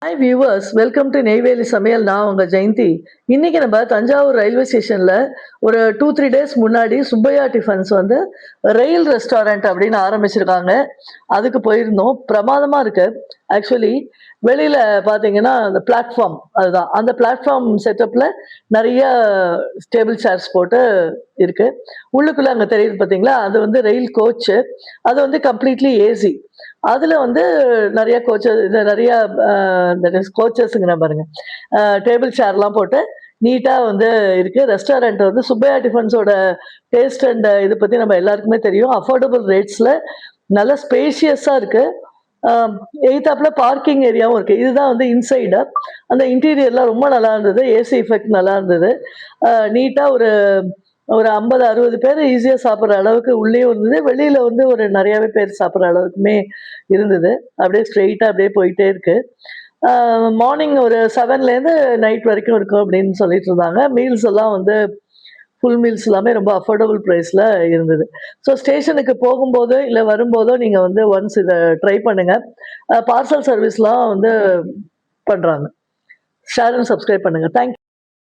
Hi viewers, welcome to Neyveli சமையல். நான் உங்கள் ஜெயந்தி. இன்னைக்கு நம்ம தஞ்சாவூர் ரயில்வே ஸ்டேஷனில் ஒரு 2-3 டேஸ் முன்னாடி சுப்பையா டிஃபன்ஸ் வந்து ரயில் ரெஸ்டாரண்ட் அப்படின்னு ஆரம்பிச்சிருக்காங்க. அதுக்கு போயிருந்தோம். பிரமாதமாக இருக்கு. ஆக்சுவலி வெளியில் பார்த்தீங்கன்னா அந்த பிளாட்ஃபார்ம் அதுதான். அந்த பிளாட்ஃபார்ம் செட்டப்பில் நிறைய டேபிள் சேர்ஸ் போட்டு இருக்கு. உள்ளுக்குள்ளே அங்கே தெரியுது பார்த்தீங்களா, அது வந்து ரயில் கோச்சு. அது வந்து கம்ப்ளீட்லி ஏசி. அதில் வந்து நிறைய கோச்சஸ்ங்கிற பாருங்க, டேபிள் சேர்லாம் போட்டு நீட்டாக வந்து இருக்குது. ரெஸ்டாரண்ட் வந்து சுப்பையா டிஃபன்ஸோட டேஸ்ட் அண்ட் இதை பற்றி நம்ம எல்லாருக்குமே தெரியும். அஃபோர்டபுள் ரேட்ஸில் நல்ல ஸ்பேஷியஸாக இருக்குது. எய்த்தாப்புல பார்க்கிங் ஏரியாவும் இருக்குது. இதுதான் வந்து இன்சைடு. அந்த இன்டீரியர்லாம் ரொம்ப நல்லா இருந்தது. ஏசி எஃபெக்ட் நல்லா இருந்தது. நீட்டாக ஒரு 50-60 பேர் ஈஸியாக சாப்பிட்ற அளவுக்கு உள்ளேயும் இருந்தது. வெளியில் வந்து ஒரு நிறையாவே பேர் சாப்பிட்ற அளவுக்குமே இருந்தது. அப்படியே ஸ்ட்ரெயிட்டாக அப்படியே போயிட்டே இருக்கு. மார்னிங் ஒரு 7லேருந்து நைட் வரைக்கும் இருக்கும் அப்படின்னு சொல்லிட்டு இருந்தாங்க. மீல்ஸ் எல்லாம் வந்து ஃபுல் மீல்ஸ் எல்லாமே ரொம்ப அஃபோர்டபுள் ப்ரைஸில் இருந்தது. ஸோ ஸ்டேஷனுக்கு போகும்போதோ இல்லை வரும்போதோ நீங்கள் வந்து ஒன்ஸ் இதை ட்ரை பண்ணுங்கள். பார்சல் சர்வீஸ்லாம் வந்து பண்ணுறாங்க. ஷேர் அண்ட் சப்ஸ்கிரைப் பண்ணுங்கள். தேங்க்யூ.